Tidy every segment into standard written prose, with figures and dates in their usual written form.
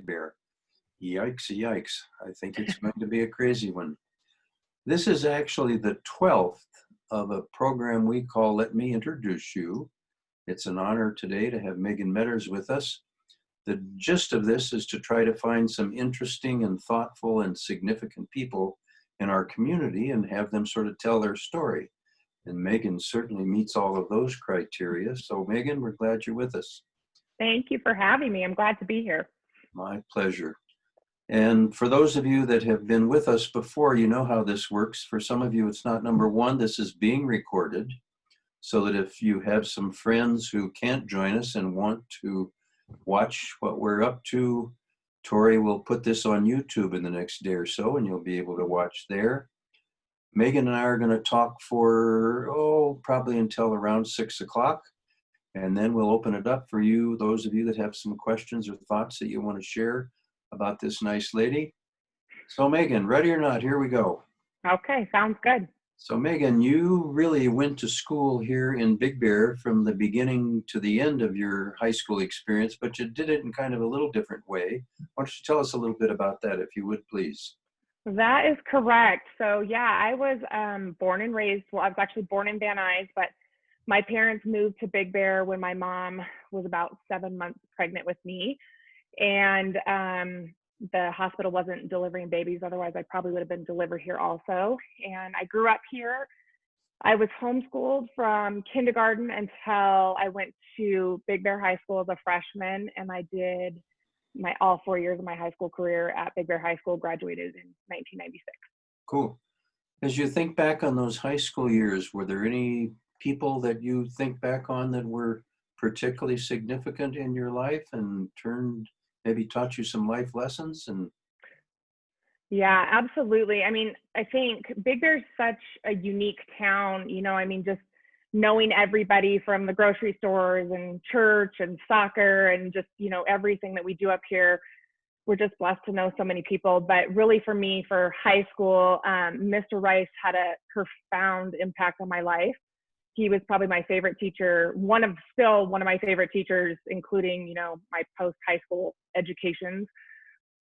Bear. Yikes, yikes. I think it's going to be a crazy one. This is actually the 12th of a program we call Let Me Introduce You. It's an honor today to have Megan Meadors with us. The gist of this is to try to find some interesting and thoughtful and significant people in our community and have them sort of tell their story. And Megan certainly meets all of those criteria. So Megan, we're glad you're with us. Thank you for having me. I'm glad to be here. My pleasure. And for those of you that have been with us before, you know how this works. For some of you, it's not number one. This is being recorded so that if you have some friends who can't join us and want to watch what we're up to, Tori will put this on YouTube in the next day or so, and you'll be able to watch there. Megan and I are going to talk for, probably until around 6 o'clock. And then we'll open it up for you, those of you that have some questions or thoughts that you want to share about this nice lady. So Megan, ready or not, here we go. Okay, sounds good. So Megan, you really went to school here in Big Bear from the beginning to the end of your high school experience, but you did it in kind of a little different way. Why don't you tell us a little bit about that, if you would, please? That is correct. So yeah, I was born and raised, well, I was actually born in Van Nuys, but my parents moved to Big Bear when my mom was about 7 months pregnant with me. And the hospital wasn't delivering babies. Otherwise, I probably would have been delivered here also. And I grew up here. I was homeschooled from kindergarten until I went to Big Bear High School as a freshman. And I did all 4 years of my high school career at Big Bear High School, graduated in 1996. Cool. As you think back on those high school years, were there any people that you think back on that were particularly significant in your life and maybe taught you some life lessons? And Yeah, absolutely. I mean, I think Big Bear's such a unique town, just knowing everybody from the grocery stores and church and soccer and just, everything that we do up here. We're just blessed to know so many people. But really for me, for high school, Mr. Rice had a profound impact on my life. He was probably my favorite teacher, one of my favorite teachers, including, my post-high school educations.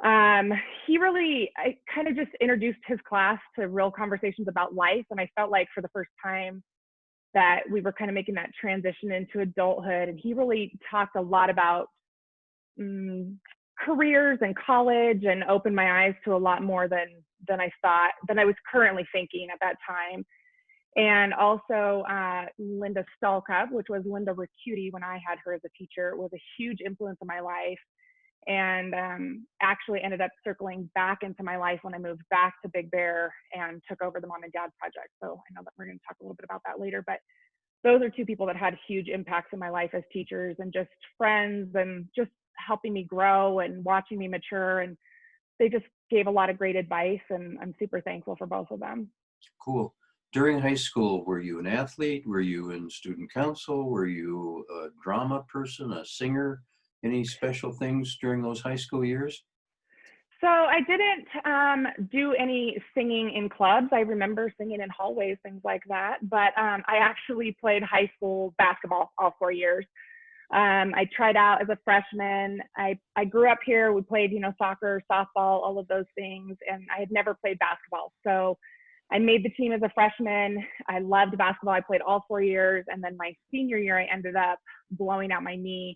I kind of just introduced his class to real conversations about life. And I felt like for the first time that we were kind of making that transition into adulthood. And he really talked a lot about careers and college and opened my eyes to a lot more than I was currently thinking at that time. And also Linda Stallcup, which was Linda Ricciuti when I had her as a teacher, was a huge influence in my life, and actually ended up circling back into my life when I moved back to Big Bear and took over the Mom and Dad Project. So I know that we're going to talk a little bit about that later, but those are two people that had huge impacts in my life as teachers and just friends and just helping me grow and watching me mature. And they just gave a lot of great advice, and I'm super thankful for both of them. Cool. During high school, were you an athlete? Were you in student council? Were you a drama person, a singer? Any special things during those high school years? So I didn't do any singing in clubs. I remember singing in hallways, things like that. But I actually played high school basketball all 4 years. I tried out as a freshman. I grew up here. We played, soccer, softball, all of those things. And I had never played basketball. So I made the team as a freshman. I loved basketball. I played all 4 years. And then my senior year, I ended up blowing out my knee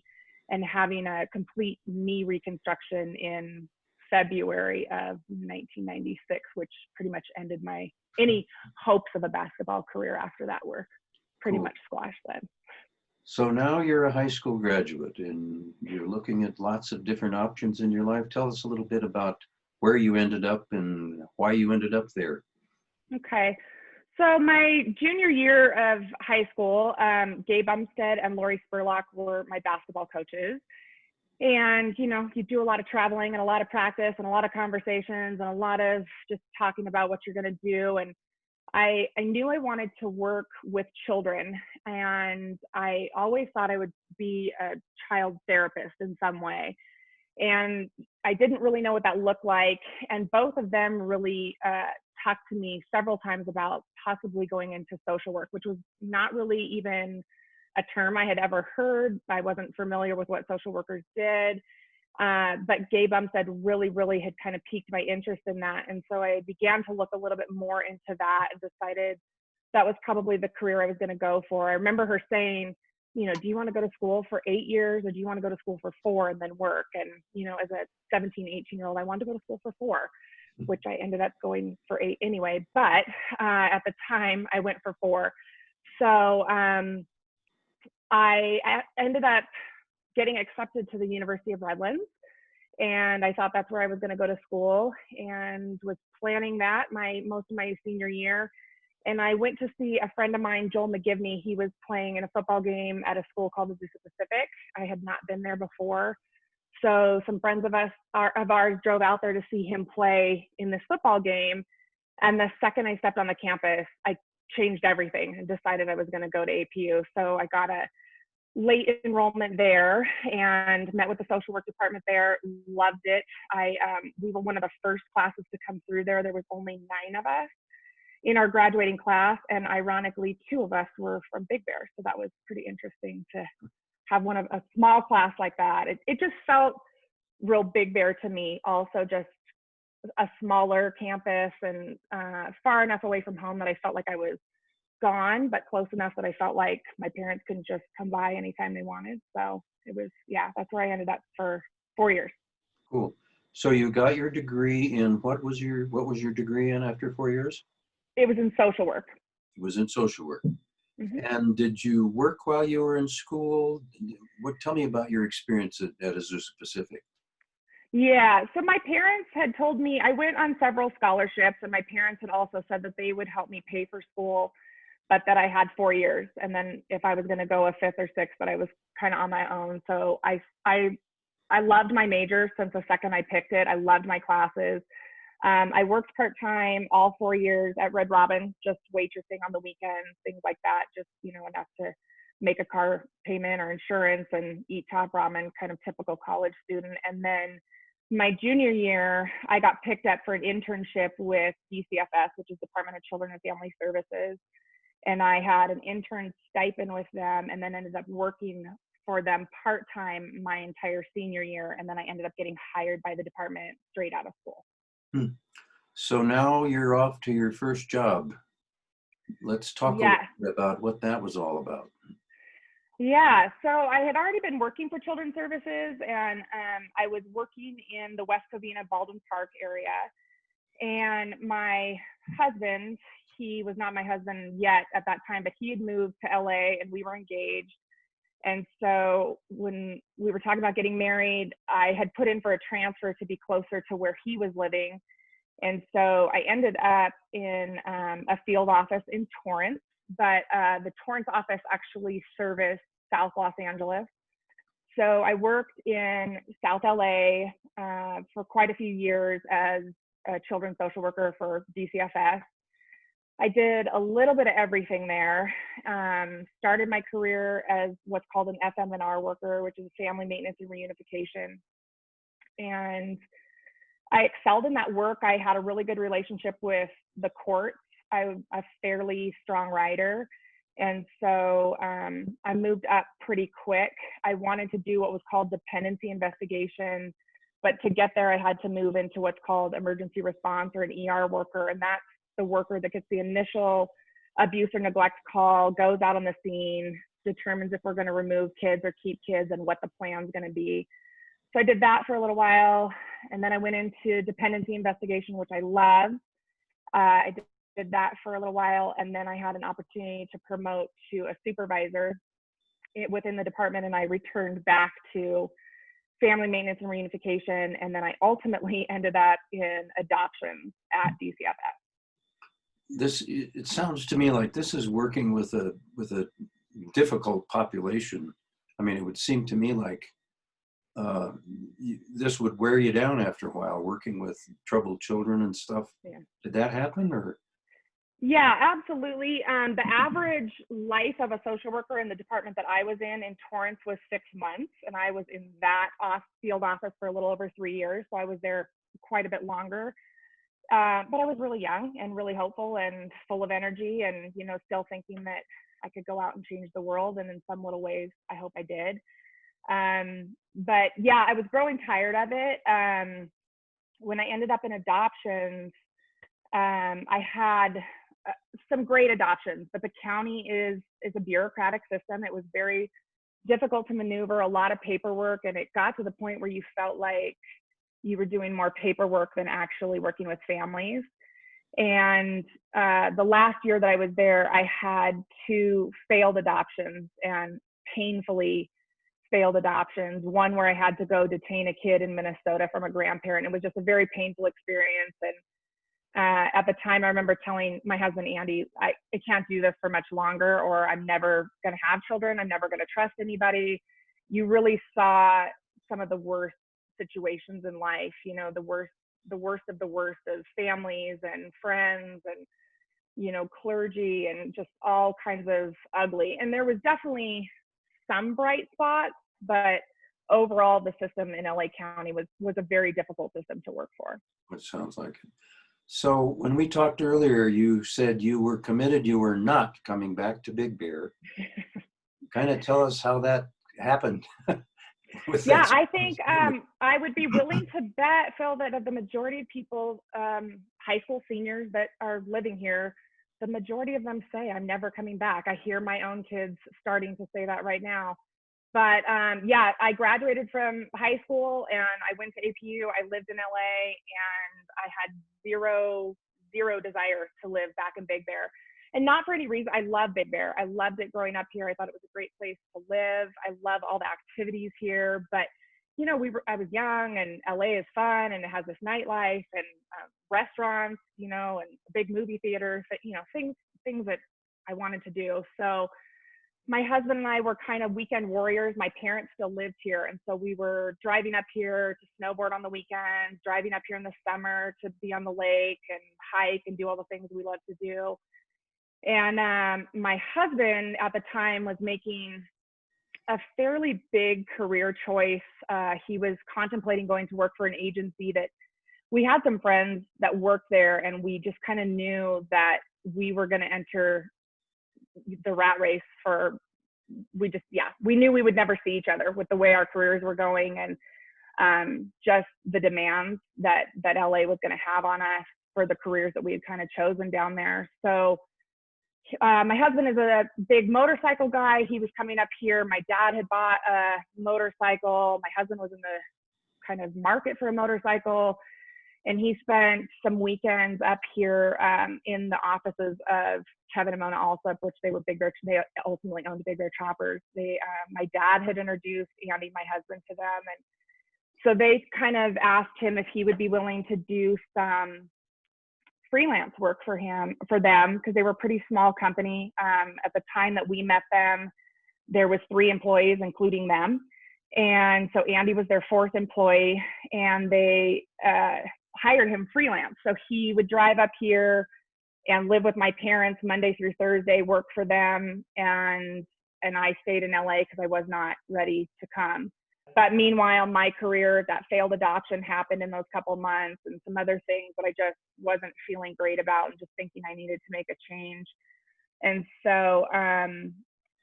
and having a complete knee reconstruction in February of 1996, which pretty much ended any hopes of a basketball career after that were pretty much squashed then. So now you're a high school graduate and you're looking at lots of different options in your life. Tell us a little bit about where you ended up and why you ended up there. Okay. So my junior year of high school, Gabe Umstead and Lori Spurlock were my basketball coaches. And, you do a lot of traveling and a lot of practice and a lot of conversations and a lot of just talking about what you're going to do. And I knew I wanted to work with children, and I always thought I would be a child therapist in some way. And I didn't really know what that looked like. And both of them really talked to me several times about possibly going into social work, which was not really even a term I had ever heard. I wasn't familiar with what social workers did. But gay bumps had really had kind of piqued my interest in that. And so I began to look a little bit more into that and decided that was probably the career I was going to go for. I remember her saying, you know, do you want to go to school for 8 years or do you want to go to school for 4 and then work? And, you know, as a 17, 18-year-old, I wanted to go to school for 4, which I ended up going for 8 anyway. But at the time, I went for 4. So I ended up getting accepted to the University of Redlands. And I thought that's where I was going to go to school and was planning that most of my senior year. And I went to see a friend of mine, Joel McGivney. He was playing in a football game at a school called Azusa Pacific. I had not been there before. So some friends of ours drove out there to see him play in this football game. And the second I stepped on the campus, I changed everything and decided I was going to go to APU. So I got a late enrollment there and met with the social work department there. Loved it. We were one of the first classes to come through there. There was only 9 of us in our graduating class, and ironically 2 of us were from Big Bear. So that was pretty interesting to have a small class like that. It just felt real Big Bear to me. Also just a smaller campus and far enough away from home that I felt like I was gone, but close enough that I felt like my parents couldn't just come by anytime they wanted. So it was, that's where I ended up for 4 years. Cool. So you got your degree in, what was your degree in after 4 years? It was in social work. It was in social work. Mm-hmm. And did you work while you were in school? Tell me about your experience at Azusa Pacific. Yeah, so my parents had told me, I went on several scholarships, and my parents had also said that they would help me pay for school, but that I had 4 years. And then if I was going to go a 5th or 6th, that I was kind of on my own. So I loved my major since the second I picked it. I loved my classes. I worked part-time all 4 years at Red Robin, just waitressing on the weekends, things like that, just, you know, enough to make a car payment or insurance and eat top ramen, kind of typical college student. And then my junior year, I got picked up for an internship with DCFS, which is Department of Children and Family Services. And I had an intern stipend with them and then ended up working for them part-time my entire senior year. And then I ended up getting hired by the department straight out of school. So now you're off to your first job. Let's talk a little bit about what that was all about. Yeah, so I had already been working for Children's Services, and I was working in the West Covina Baldwin Park area. And my husband, he was not my husband yet at that time, but he had moved to LA and we were engaged. And so when we were talking about getting married, I had put in for a transfer to be closer to where he was living. And so I ended up in a field office in Torrance, but the Torrance office actually serviced South Los Angeles. So I worked in South LA for quite a few years as a children's social worker for DCFS. I did a little bit of everything there. Started my career as what's called an FM&R worker, which is family maintenance and reunification. And I excelled in that work. I had a really good relationship with the courts. I'm a fairly strong writer. And so I moved up pretty quick. I wanted to do what was called dependency investigation, but to get there, I had to move into what's called emergency response or an ER worker. And that's the worker that gets the initial abuse or neglect call, goes out on the scene, determines if we're going to remove kids or keep kids and what the plan's going to be. So I did that for a little while. And then I went into dependency investigation, which I loved. I did that for a little while. And then I had an opportunity to promote to a supervisor within the department. And I returned back to family maintenance and reunification. And then I ultimately ended up in adoptions at DCFS. It sounds to me like this is working with a difficult population. I mean, it would seem to me like this would wear you down after a while, working with troubled children and stuff. Yeah. Did that happen, or? Yeah, absolutely. The average life of a social worker in the department that I was in Torrance was 6 months, and I was in that field office for a little over 3 years, so I was there quite a bit longer. But I was really young and really hopeful and full of energy, and still thinking that I could go out and change the world. And in some little ways, I hope I did. But yeah, I was growing tired of it. When I ended up in adoptions, I had some great adoptions, but the county is a bureaucratic system. It was very difficult to maneuver, a lot of paperwork, and it got to the point where you felt like you were doing more paperwork than actually working with families. And the last year that I was there, I had 2 failed adoptions, and painfully failed adoptions. One where I had to go detain a kid in Minnesota from a grandparent. It was just a very painful experience. And at the time, I remember telling my husband, Andy, I can't do this for much longer, or I'm never going to have children. I'm never going to trust anybody. You really saw some of the worst situations in life, you know, the worst of the worst of families and friends and, you know, clergy, and just all kinds of ugly. And there was definitely some bright spots, but overall the system in LA County was a very difficult system to work for. It sounds like it. So when we talked earlier, you said you were committed, you were not coming back to Big Bear. Kind of tell us how that happened. Yeah, I think I would be willing to bet, Phil, that of the majority of people, high school seniors that are living here, the majority of them say, I'm never coming back. I hear my own kids starting to say that right now. But yeah, I graduated from high school and I went to APU. I lived in LA and I had zero desire to live back in Big Bear. And not for any reason. I love Big Bear. I loved it growing up here. I thought it was a great place to live. I love all the activities here. But, you know, I was young, and LA is fun, and it has this nightlife and restaurants, you know, and big movie theaters, that, you know, things that I wanted to do. So my husband and I were kind of weekend warriors. My parents still lived here. And so we were driving up here to snowboard on the weekends, driving up here in the summer to be on the lake and hike and do all the things we love to do. And my husband at the time was making a fairly big career choice. He was contemplating going to work for an agency that we had some friends that worked there, and we just kind of knew that we were going to enter the rat race we knew we would never see each other with the way our careers were going, and just the demands that LA was going to have on us for the careers that we had kind of chosen down there. So my husband is a big motorcycle guy. He was coming up here. My dad had bought a motorcycle. My husband was in the kind of market for a motorcycle. And he spent some weekends up here in the offices of Kevin and Mona Alsop, which they ultimately owned Big Bear Choppers. My dad had introduced Andy, my husband, to them. And so they kind of asked him if he would be willing to do some freelance work for them, because they were a pretty small company. At the time that we met them, there was 3 employees, including them. And so Andy was their 4th employee, and they hired him freelance. So he would drive up here and live with my parents Monday through Thursday, work for them. And I stayed in LA because I was not ready to come. But meanwhile, my career, that failed adoption happened in those couple months, and some other things that I just wasn't feeling great about, and just thinking I needed to make a change. And so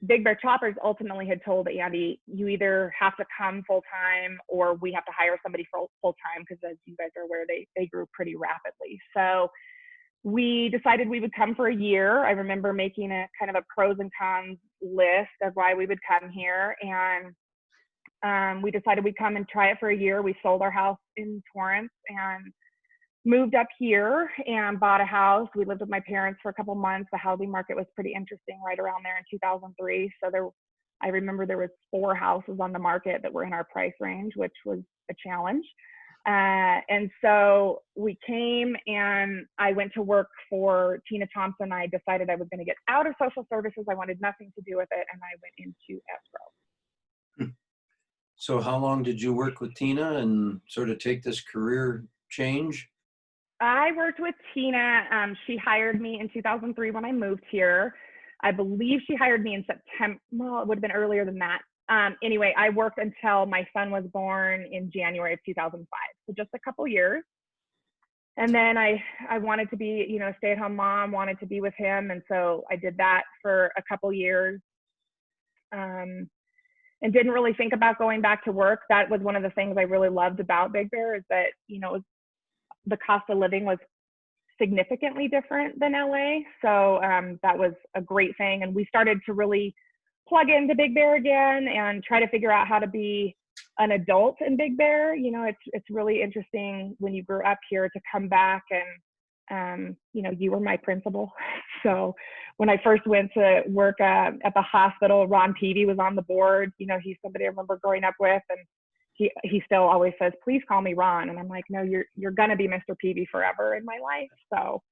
Big Bear Choppers ultimately had told Andy, you either have to come full time or we have to hire somebody full time, because as you guys are aware, they grew pretty rapidly. So we decided we would come for a year. I remember making a kind of a pros and cons list of why we would come here. And we decided we'd come and try it for a year. We sold our house in Torrance and moved up here and bought a house. We lived with my parents for a couple months. The housing market was pretty interesting right around there in 2003. So I remember there was 4 houses on the market that were in our price range, which was a challenge. And so we came, and I went to work for Tina Thompson. I decided I was going to get out of social services. I wanted nothing to do with it. And I went into escrow. So how long did you work with Tina and sort of take this career change? I worked with Tina. She hired me in 2003 when I moved here. I believe she hired me in September. Well, it would have been earlier than that. Anyway, I worked until my son was born in January of 2005. So just a couple years. And then I wanted to be, you know, a stay-at-home mom, wanted to be with him. And so I did that for a couple years. and didn't really think about going back to work. That was one of the things I really loved about Big Bear, is that, the cost of living was significantly different than LA. So that was a great thing. And we started to really plug into Big Bear again and try to figure out how to be an adult in Big Bear. It's really interesting when you grew up here to come back, and you were my principal. So when I first went to work at the hospital, Ron Peavy was on the board. He's somebody I remember growing up with, and he still always says, "Please call me Ron." And I'm like, "No, you're gonna be Mr. Peavy forever in my life." So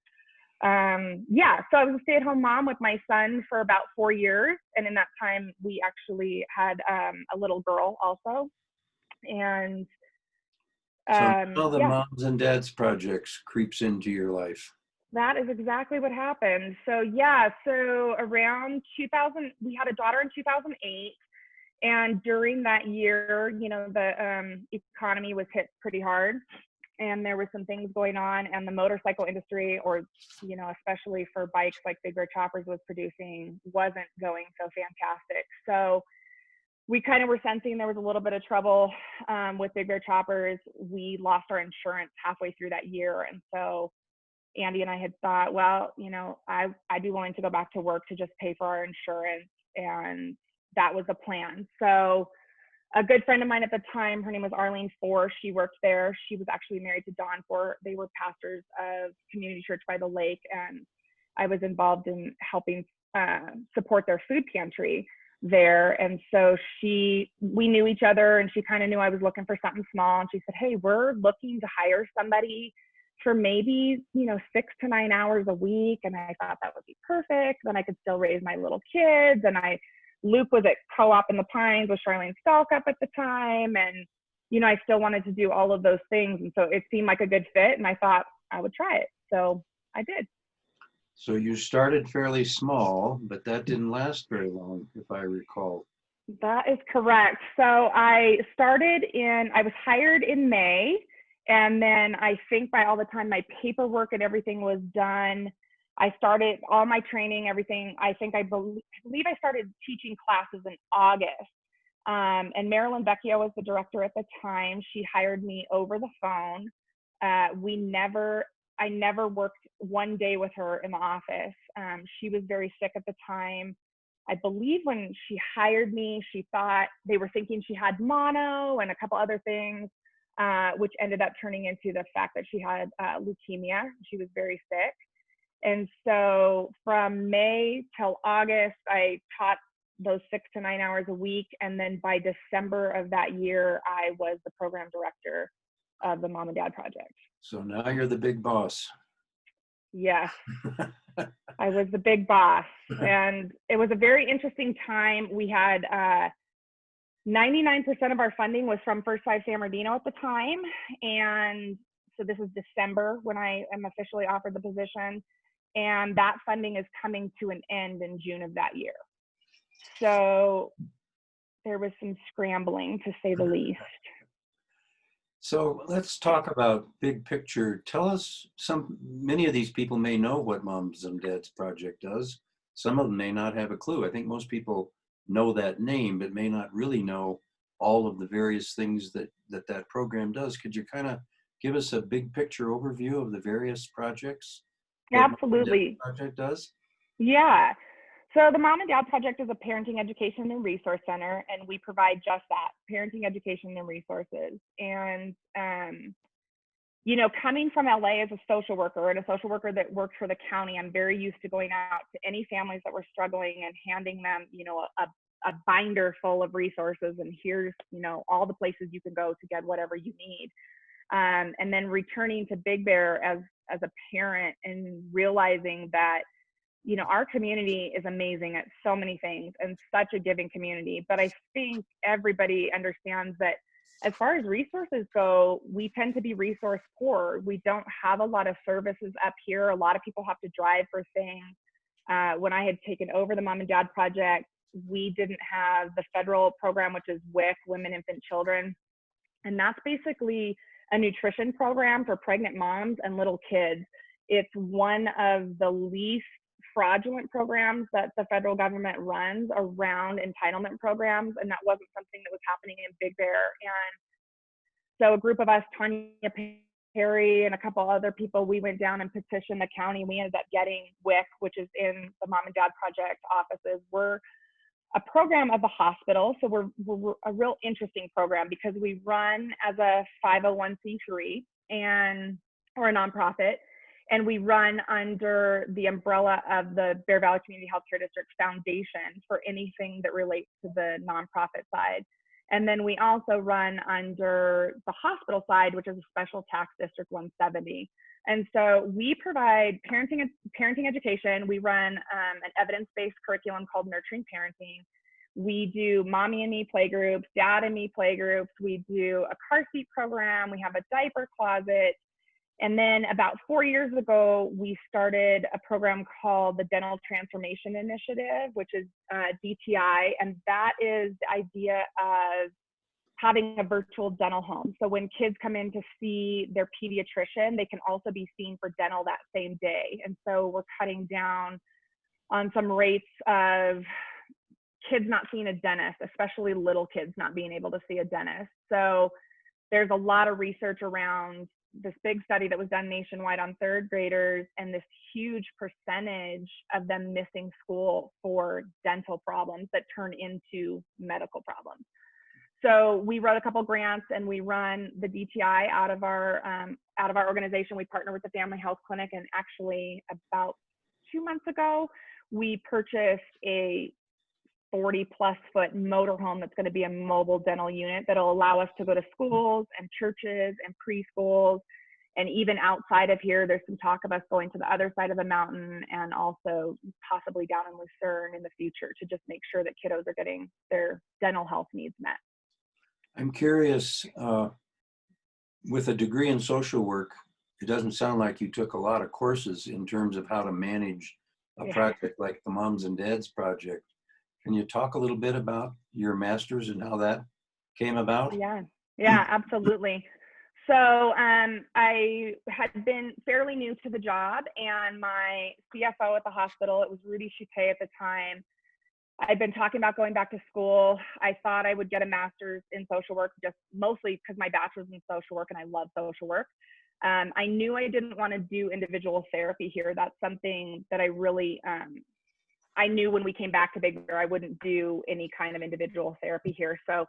so I was a stay-at-home mom with my son for about 4 years, and in that time we actually had a little girl also. And So now the yeah, Moms and Dads Projects creeps into your life. that is exactly what happened. So around 2000, we had a daughter in 2008. And during that year, the economy was hit pretty hard, and there were some things going on, and the motorcycle industry, or, especially for bikes like Big Bear Choppers was producing, wasn't going so fantastic. So we kind of were sensing there was a little bit of trouble with Big Bear Choppers. We lost our insurance halfway through that year. And so Andy and I had thought, well, I'd be willing to go back to work to just pay for our insurance. And that was the plan. So a good friend of mine at the time, her name was Arlene Four. She worked there. She was actually married to Don Four. They were pastors of Community Church by the Lake, and I was involved in helping support their food pantry there. And so we knew each other, and she kind of knew I was looking for something small. And she said, "Hey, we're looking to hire somebody for maybe 6 to 9 hours a week." And I thought that would be perfect. Then I could still raise my little kids, and Luke was at Co-op in the Pines with Charlene Stalkup at the time. And, I still wanted to do all of those things. And so it seemed like a good fit, and I thought I would try it. So I did. So you started fairly small, but that didn't last very long, if I recall. That is correct. So I was hired in May. And then I think by all the time my paperwork and everything was done, I started all my training, everything. I believe I started teaching classes in August. And Marilyn Vecchio was the director at the time. She hired me over the phone. I never worked one day with her in the office. She was very sick at the time. I believe when she hired me, she thought they were thinking she had mono and a couple other things, which ended up turning into the fact that she had leukemia. She was very sick. And so from May till August, I taught those 6 to 9 hours a week. And then by December of that year, I was the program director of the Mom and Dad Project. So now you're the big boss. Yes, I was the big boss. And it was a very interesting time. We had 99% of our funding was from First Five San Bernardino at the time. And so this is December when I am officially offered the position. And that funding is coming to an end in June of that year. So there was some scrambling, to say the least. So let's talk about big picture. Tell us, many of these people may know what Moms and Dads Project does. Some of them may not have a clue. I think most people know that name, but may not really know all of the various things that program does. Could you kind of give us a big picture overview of the various projects? Absolutely. Project does? Yeah. So the Mom and Dad Project is a parenting education and resource center, and we provide just that, parenting education and resources. And, coming from LA as a social worker, and a social worker that worked for the county, I'm very used to going out to any families that were struggling and handing them, a binder full of resources, and here's, all the places you can go to get whatever you need. And then returning to Big Bear as a parent and realizing that, our community is amazing at so many things and such a giving community. But I think everybody understands that as far as resources go, we tend to be resource poor. We don't have a lot of services up here. A lot of people have to drive for things. When I had taken over the Mom and Dad Project, we didn't have the federal program, which is WIC, Women, Infant, Children. And that's basically a nutrition program for pregnant moms and little kids. It's one of the least fraudulent programs that the federal government runs around entitlement programs, and that wasn't something that was happening in Big Bear. And so a group of us, Tanya Perry and a couple other people, we went down and petitioned the county. We ended up getting WIC, which is in the Mom and Dad Project offices. We're a program of the hospital, so we're a real interesting program because we run as a 501c3 and or a nonprofit, and we run under the umbrella of the Bear Valley Community Healthcare District Foundation for anything that relates to the nonprofit side. And then we also run under the hospital side, which is a special tax district 170. And so we provide parenting education. We run an evidence-based curriculum called Nurturing Parenting. We do mommy and me playgroups, dad and me playgroups. We do a car seat program. We have a diaper closet. And then about 4 years ago, we started a program called the Dental Transformation Initiative, which is DTI. And that is the idea of having a virtual dental home. So when kids come in to see their pediatrician, they can also be seen for dental that same day. And so we're cutting down on some rates of kids not seeing a dentist, especially little kids not being able to see a dentist. So there's a lot of research around this big study that was done nationwide on third graders and this huge percentage of them missing school for dental problems that turn into medical problems. So we wrote a couple grants and we run the DTI out of our organization. We partner with the Family Health Clinic, and actually about 2 months ago, we purchased a 40-plus foot motorhome that's going to be a mobile dental unit that'll allow us to go to schools and churches and preschools. And even outside of here, there's some talk of us going to the other side of the mountain and also possibly down in Lucerne in the future to just make sure that kiddos are getting their dental health needs met. I'm curious, with a degree in social work, it doesn't sound like you took a lot of courses in terms of how to manage a project like the Moms and Dads Project. Can you talk a little bit about your master's and how that came about? Yeah, absolutely. So I had been fairly new to the job, and my CFO at the hospital, it was Rudy Chute at the time, I'd been talking about going back to school. I thought I would get a master's in social work, just mostly because my bachelor's in social work and I love social work. I knew I didn't want to do individual therapy here. That's something that I really, I knew when we came back to Big Bear, I wouldn't do any kind of individual therapy here. So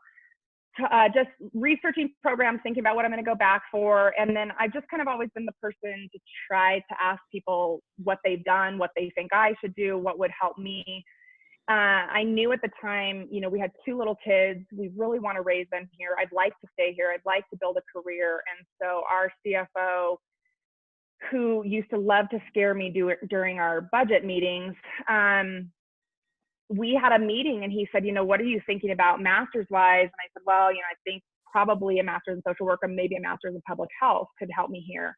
just researching programs, thinking about what I'm going to go back for. And then I've just kind of always been the person to try to ask people what they've done, what they think I should do, what would help me. I knew at the time, you know, we had 2 little kids. We really want to raise them here. I'd like to stay here. I'd like to build a career. And so our CFO, who used to love to scare me during our budget meetings, we had a meeting and he said, you know, what are you thinking about master's wise? And I said, well, you know, I think probably a master's in social work or maybe a master's in public health could help me here.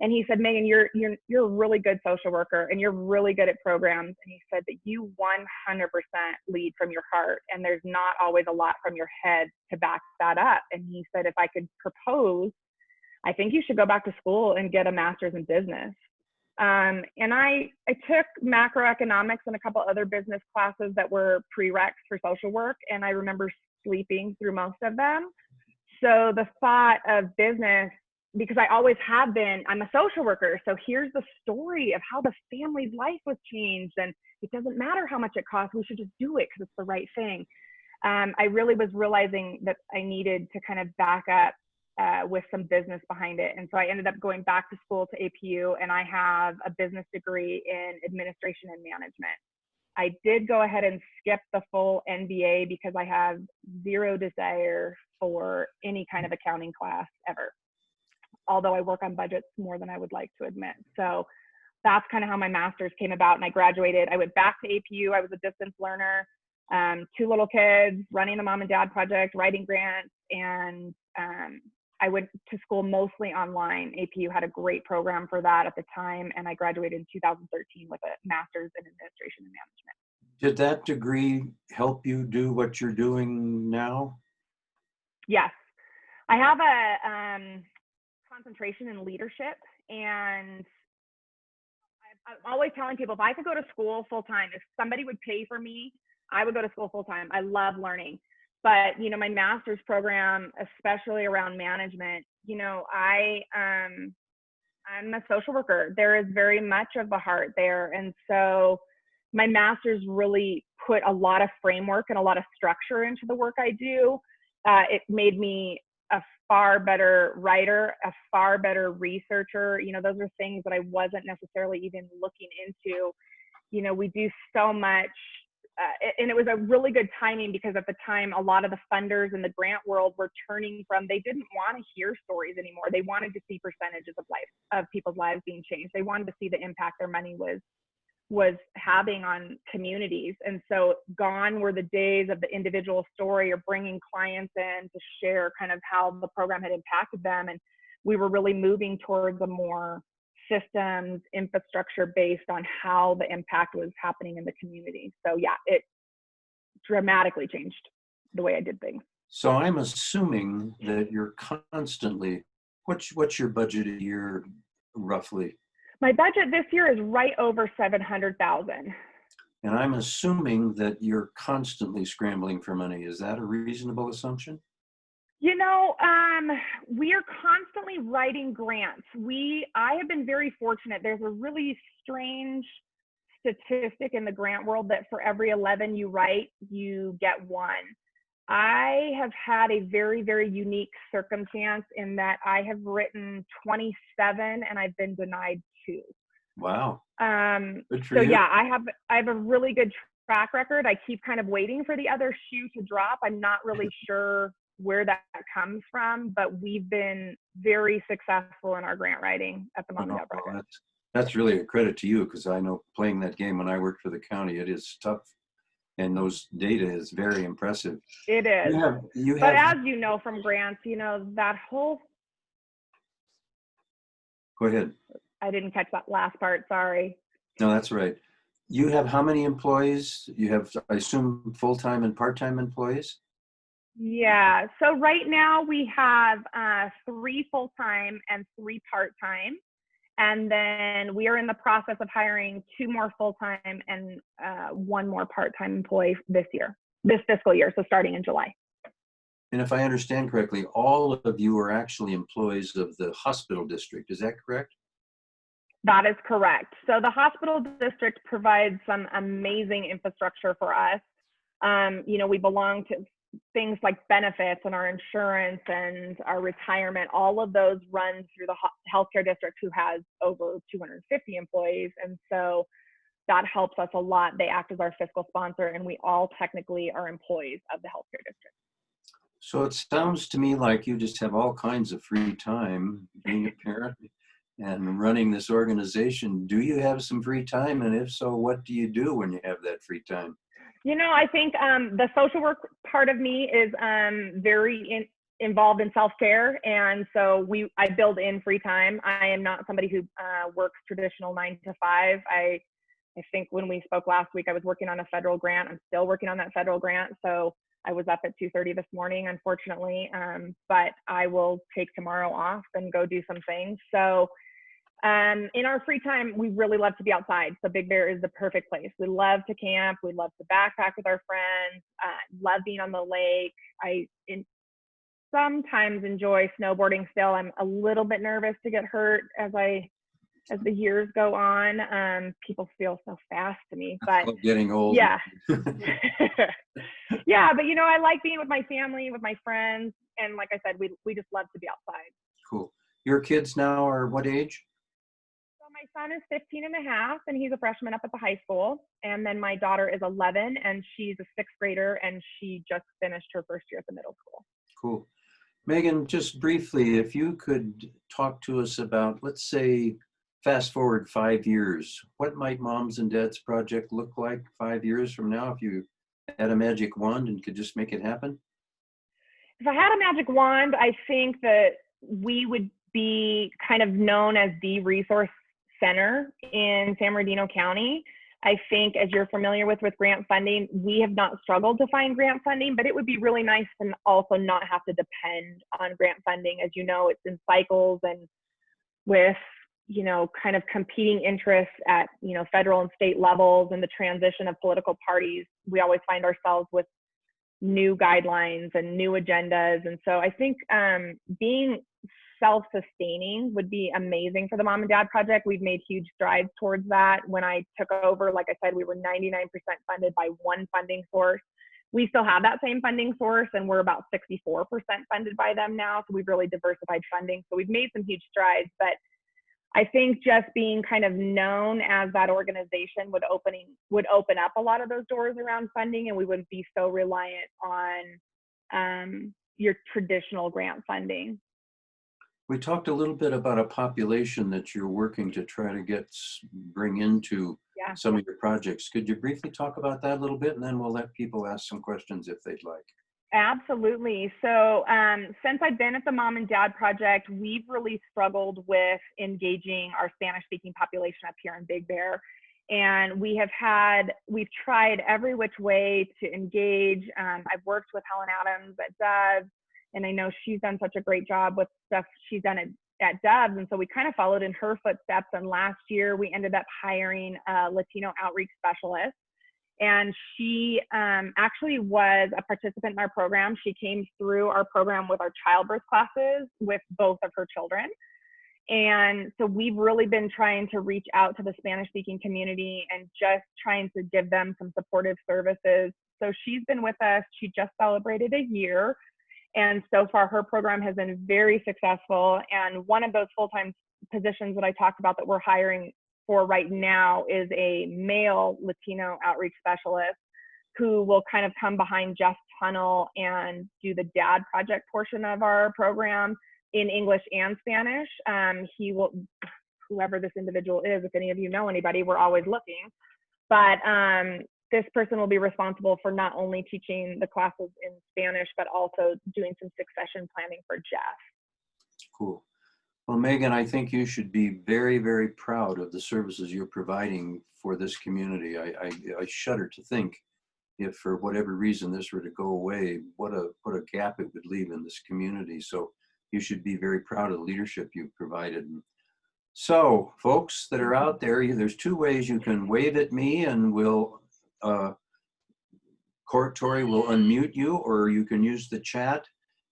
And he said, Megan, you're a really good social worker and you're really good at programs. And he said that you 100% lead from your heart, and there's not always a lot from your head to back that up. And he said, if I could propose, I think you should go back to school and get a master's in business. And I took macroeconomics and a couple other business classes that were prereqs for social work, and I remember sleeping through most of them. So the thought of business, because I always have been, I'm a social worker, so here's the story of how the family's life was changed, and it doesn't matter how much it costs, we should just do it because it's the right thing. I really was realizing that I needed to kind of back up with some business behind it. And so I ended up going back to school to APU, and I have a business degree in administration and management. I did go ahead and skip the full MBA because I have zero desire for any kind of accounting class ever, although I work on budgets more than I would like to admit. So that's kind of how my master's came about. And I graduated. I went back to APU. I was a distance learner, 2 little kids, running the Mom and Dad Project, writing grants, and I went to school mostly online. APU had a great program for that at the time, and I graduated in 2013 with a master's in administration and management. Did that degree help you do what you're doing now? Yes. I have a concentration in leadership, and I'm always telling people, if I could go to school full time, if somebody would pay for me, I would go to school full time. I love learning. But, my master's program, especially around management, I'm a social worker. There is very much of the heart there. And so my master's really put a lot of framework and a lot of structure into the work I do. It made me a far better writer, a far better researcher. Those are things that I wasn't necessarily even looking into. We do so much. And it was a really good timing because at the time, a lot of the funders in the grant world were turning from, they didn't want to hear stories anymore. They wanted to see percentages of people's lives being changed. They wanted to see the impact their money was having on communities. And so gone were the days of the individual story or bringing clients in to share kind of how the program had impacted them. And we were really moving towards a more systems, infrastructure based on how the impact was happening in the community. So yeah, it dramatically changed the way I did things. So I'm assuming that you're constantly, what's your budget a year roughly? My budget this year is right over 700,000. And I'm assuming that you're constantly scrambling for money. Is that a reasonable assumption? We are constantly writing grants. I have been very fortunate. There's a really strange statistic in the grant world that for every 11 you write, you get one. I have had a very, very unique circumstance in that I have written 27 and I've been denied 2. Wow. Good for so you. yeah, I have a really good track record. I keep kind of waiting for the other shoe to drop. I'm not really sure where that comes from, but we've been very successful in our grant writing at the moment. That's really a credit to you, because I know playing that game when I worked for the county, it is tough, and those data is very impressive. It is. But as you know from grants, that whole. Go ahead. I didn't catch that last part. Sorry. No, that's right. You have how many employees? You have, I assume, full-time and part-time employees? Yeah. So right now we have 3 full-time and 3 part-time. And then we are in the process of hiring 2 more full-time and 1 more part-time employee this fiscal year. So starting in July. And if I understand correctly, all of you are actually employees of the hospital district. Is that correct? That is correct. So the hospital district provides some amazing infrastructure for us. We belong to things like benefits and our insurance and our retirement. All of those run through the healthcare district, who has over 250 employees. And so that helps us a lot. They act as our fiscal sponsor, and we all technically are employees of the healthcare district. So it sounds to me like you just have all kinds of free time being a parent and running this organization. Do you have some free time? And if so, what do you do when you have that free time? I think the social work part of me is very involved in self-care. And so I build in free time. I am not somebody who works traditional 9 to 5. I think when we spoke last week, I was working on a federal grant. I'm still working on that federal grant. So I was up at 2:30 this morning, unfortunately, but I will take tomorrow off and go do some things. So in our free time, we really love to be outside. So Big Bear is the perfect place. We love to camp. We love to backpack with our friends, love being on the lake. I sometimes enjoy snowboarding still. I'm a little bit nervous to get hurt as the years go on. People feel so fast to me, but getting old. Yeah. Yeah, but I like being with my family, with my friends. And like I said, we just love to be outside. Cool. Your kids now are what age? So my son is 15 and a half, and he's a freshman up at the high school. And then my daughter is 11, and she's a 6th grader, and she just finished her first year at the middle school. Cool. Megan, just briefly, if you could talk to us about, let's say, fast forward 5 years, what might Moms and Dads Project look like 5 years from now if you had a magic wand and could just make it happen? If I had a magic wand, I think that we would be kind of known as the resource center in San Bernardino County. I think, as you're familiar with grant funding, we have not struggled to find grant funding, but it would be really nice to also not have to depend on grant funding. As you know, it's in cycles, and with kind of competing interests at, federal and state levels and the transition of political parties, we always find ourselves with new guidelines and new agendas. And so I think being self-sustaining would be amazing for the Mom and Dad Project. We've made huge strides towards that. When I took over, like I said, we were 99% funded by one funding source. We still have that same funding source, and we're about 64% funded by them now. So we've really diversified funding. So we've made some huge strides, but I think just being kind of known as that organization would open up a lot of those doors around funding, and we wouldn't be so reliant on your traditional grant funding. We talked a little bit about a population that you're working to try to bring into some of your projects. Could you briefly talk about that a little bit, and then we'll let people ask some questions if they'd like. Absolutely. So since I've been at the Mom and Dad Project, we've really struggled with engaging our Spanish-speaking population up here in Big Bear. And we've tried every which way to engage. I've worked with Helen Adams at Doves, and I know she's done such a great job with stuff she's done at Doves. And so we kind of followed in her footsteps. And last year, we ended up hiring a Latino outreach specialist. And she actually was a participant in our program. She came through our program with our childbirth classes with both of her children. And so we've really been trying to reach out to the Spanish-speaking community and just trying to give them some supportive services. So she's been with us. She just celebrated a year. And so far, her program has been very successful. And one of those full-time positions that I talked about that we're hiring for right now is a male Latino outreach specialist who will kind of come behind Jeff Tunnel and do the Dad Project portion of our program in English and Spanish. He will, whoever this individual is, if any of you know anybody, we're always looking. But this person will be responsible for not only teaching the classes in Spanish, but also doing some succession planning for Jeff. Cool. Well, Megan, I think you should be very, very proud of the services you're providing for this community. I shudder to think if for whatever reason this were to go away, what a gap it would leave in this community. So you should be very proud of the leadership you've provided. So folks that are out there, there's two ways you can wave at me and Tori will unmute you, or you can use the chat.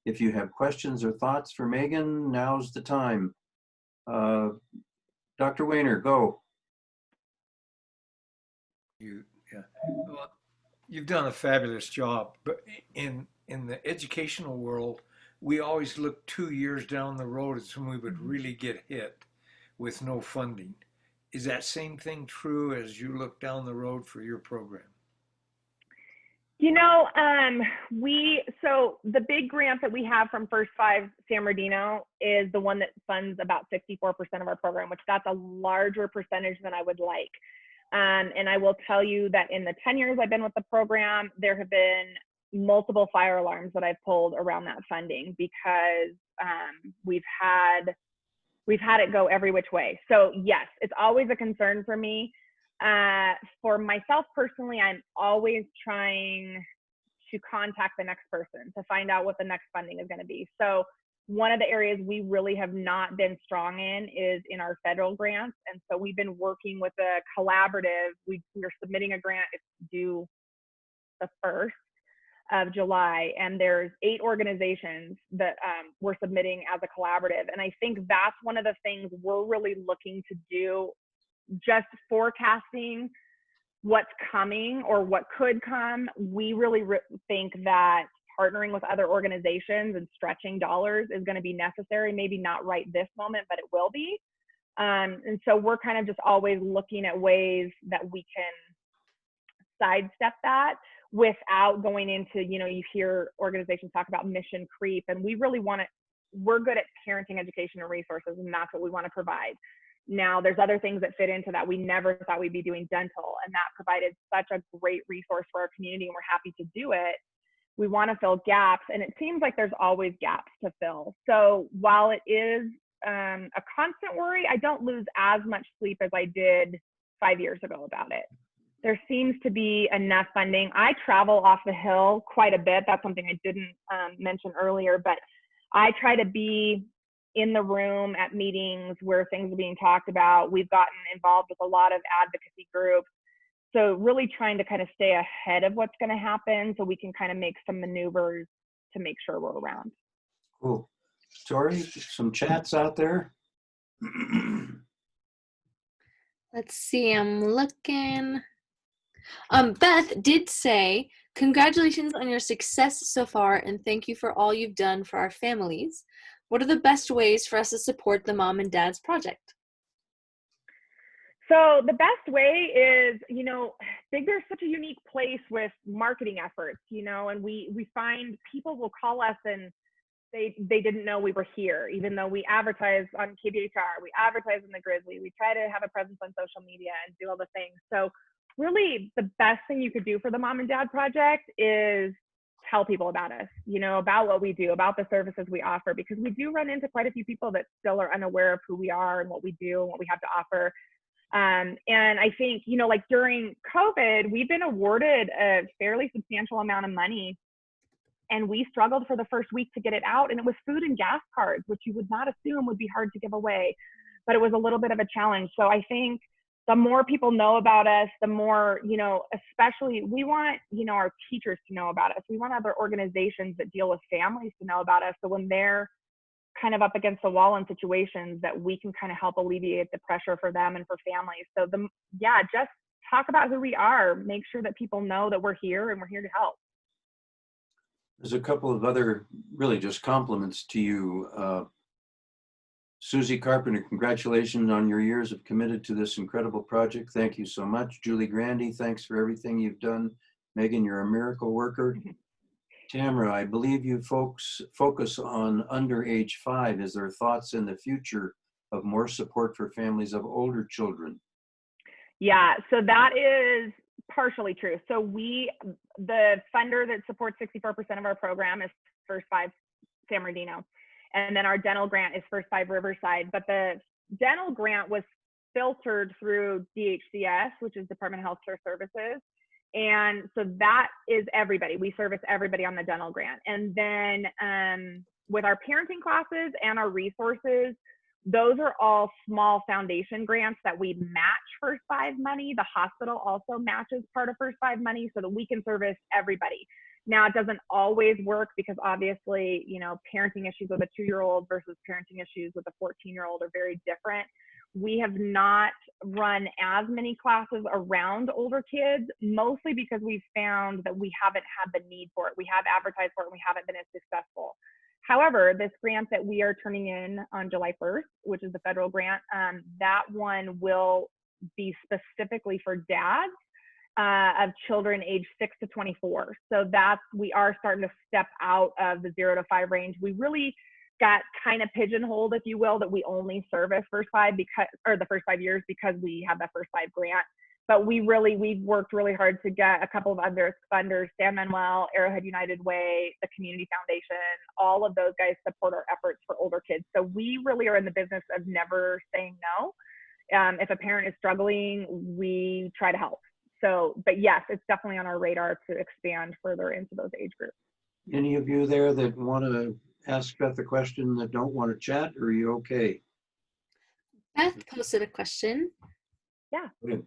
If you have questions or thoughts for Megan, now's the time. Dr. Weiner, go. Well, you've done a fabulous job, but in the educational world, we always look 2 years down the road as when we would really get hit with no funding. Is that same thing true as you look down the road for your program? So the big grant that we have from First Five San Bernardino is the one that funds about 64% of our program, which that's a larger percentage than I would like. And I will tell you that in the 10 years I've been with the program, there have been multiple fire alarms that I've pulled around that funding because we've had it go every which way. So yes, it's always a concern for me. For myself personally, I'm always trying to contact the next person to find out what the next funding is going to be. So one of the areas we really have not been strong in is in our federal grants. And so we've been working with a collaborative. We're submitting a grant. It's due the 1st of July. And there's 8 organizations that we're submitting as a collaborative. And I think that's one of the things we're really looking to do, just forecasting what's coming or what could come. We really think that partnering with other organizations and stretching dollars is going to be necessary, maybe not right this moment, but it will be. And so we're kind of just always looking at ways that we can sidestep that without going into, you hear organizations talk about mission creep, and we really we're good at parenting, education, and resources, and that's what we want to provide. Now, there's other things that fit into that. We never thought we'd be doing dental, and that provided such a great resource for our community, and we're happy to do it. We want to fill gaps, and it seems like there's always gaps to fill. So while it is a constant worry, I don't lose as much sleep as I did 5 years ago about it. There seems to be enough funding. I travel off the Hill quite a bit. That's something I didn't mention earlier, but I try to be in the room at meetings where things are being talked about. We've gotten involved with a lot of advocacy groups. So really trying to kind of stay ahead of what's going to happen so we can kind of make some maneuvers to make sure we're around. Cool. Tori, some chats out there? Let's see, I'm looking. Beth did say, congratulations on your success so far and thank you for all you've done for our families. What are the best ways for us to support the Mom and Dad's project? So the best way is, Big Bear's such a unique place with marketing efforts, and we find people will call us and they didn't know we were here, even though we advertise on KBHR, we advertise in the Grizzly, we try to have a presence on social media and do all the things. So really the best thing you could do for the Mom and Dad Project is tell people about us, about what we do, about the services we offer, because we do run into quite a few people that still are unaware of who we are and what we do and what we have to offer. And I think, like during COVID, we've been awarded a fairly substantial amount of money, and we struggled for the first week to get it out. And it was food and gas cards, which you would not assume would be hard to give away, but it was a little bit of a challenge. So I think the more people know about us, the more, especially we want, our teachers to know about us. We want other organizations that deal with families to know about us. So when they're kind of up against the wall in situations, that we can kind of help alleviate the pressure for them and for families. So just talk about who we are, make sure that people know that we're here and we're here to help. There's a couple of other really just compliments to you. Susie Carpenter, congratulations on your years of committed to this incredible project. Thank you so much. Julie Grandy, thanks for everything you've done. Megan, you're a miracle worker. Tamara, I believe you folks focus on under age 5. Is there thoughts in the future of more support for families of older children? Yeah, so that is partially true. So the funder that supports 64% of our program is First 5 San Bernardino. And then our dental grant is First 5 Riverside. But the dental grant was filtered through DHCS, which is Department of Health Care Services. And so that is everybody. We service everybody on the dental grant. And then with our parenting classes and our resources, those are all small foundation grants that we match First 5 money. The hospital also matches part of First 5 money so that we can service everybody. Now, it doesn't always work because obviously, parenting issues with a 2-year-old versus parenting issues with a 14-year-old are very different. We have not run as many classes around older kids, mostly because we've found that we haven't had the need for it. We have advertised for it and we haven't been as successful. However, this grant that we are turning in on July 1st, which is the federal grant, that one will be specifically for dads of children age 6 to 24. So we are starting to step out of the 0 to 5 range. We really got kind of pigeonholed, if you will, that we only service First 5 the first 5 years because we have that First 5 grant. But we've worked really hard to get a couple of other funders, San Manuel, Arrowhead United Way, the Community Foundation, all of those guys support our efforts for older kids. So we really are in the business of never saying no. If a parent is struggling, we try to help. So, but yes, it's definitely on our radar to expand further into those age groups. Any of you there that want to ask Beth a question that don't want to chat, or are you okay? Beth posted a question. Yeah. Good.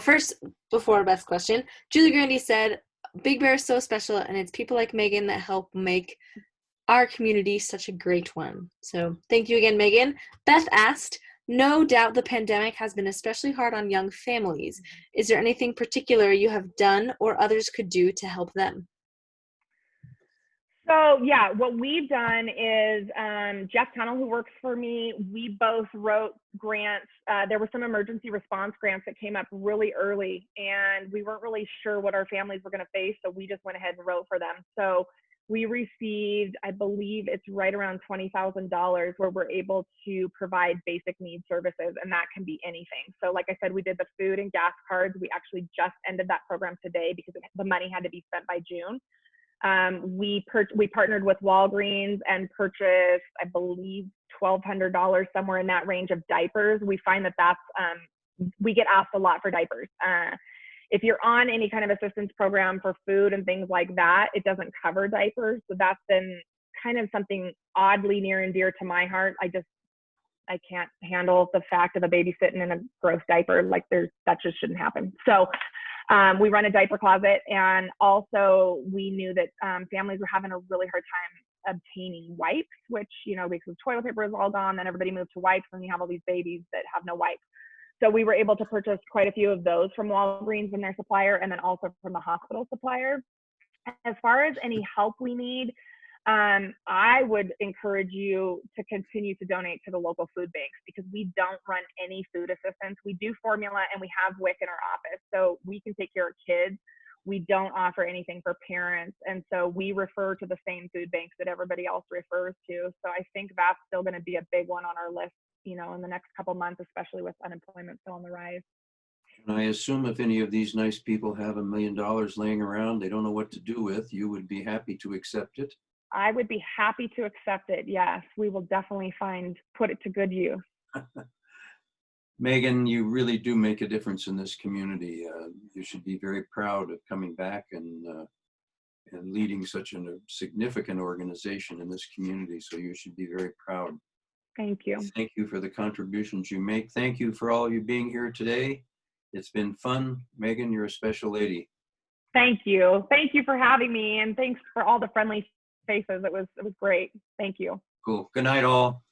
First, before Beth's question, Julie Grandy said, Big Bear is so special and it's people like Megan that help make our community such a great one. So thank you again, Megan. Beth asked, no doubt the pandemic has been especially hard on young families. Is there anything particular you have done or others could do to help them? So yeah, what we've done is Jeff Tunnell, who works for me, we both wrote grants. There were some emergency response grants that came up really early and we weren't really sure what our families were going to face. So we just went ahead and wrote for them. So we received, I believe it's right around $20,000 where we're able to provide basic needs services, and that can be anything. So like I said, we did the food and gas cards. We actually just ended that program today because the money had to be spent by June. We partnered with Walgreens and purchased, I believe, $1,200, somewhere in that range of diapers. We find that we get asked a lot for diapers. If you're on any kind of assistance program for food and things like that, it doesn't cover diapers. So that's been kind of something oddly near and dear to my heart. I can't handle the fact of a baby sitting in a gross diaper. Like that just shouldn't happen. So we run a diaper closet, and also we knew that families were having a really hard time obtaining wipes, which, you know, because toilet paper is all gone, then everybody moved to wipes, and you have all these babies that have no wipes. So we were able to purchase quite a few of those from Walgreens and their supplier, and then also from the hospital supplier. As far as any help we need, I would encourage you to continue to donate to the local food banks, because we don't run any food assistance. We do formula, and we have WIC in our office, so we can take care of kids. We don't offer anything for parents, and so we refer to the same food banks that everybody else refers to. So I think that's still going to be a big one on our list, you know, in the next couple months, especially with unemployment still on the rise. And I assume if any of these nice people have $1 million laying around they don't know what to do with, you would be happy to accept it. I would be happy to accept it. Yes, we will definitely put it to good use. Megan, you really do make a difference in this community. You should be very proud of coming back and leading such a significant organization in this community. So you should be very proud. Thank you. Thank you for the contributions you make. Thank you for all of you being here today. It's been fun. Megan, you're a special lady. Thank you. Thank you for having me, and thanks for all the friendly faces. It was great. Thank you. Cool. Good night, all.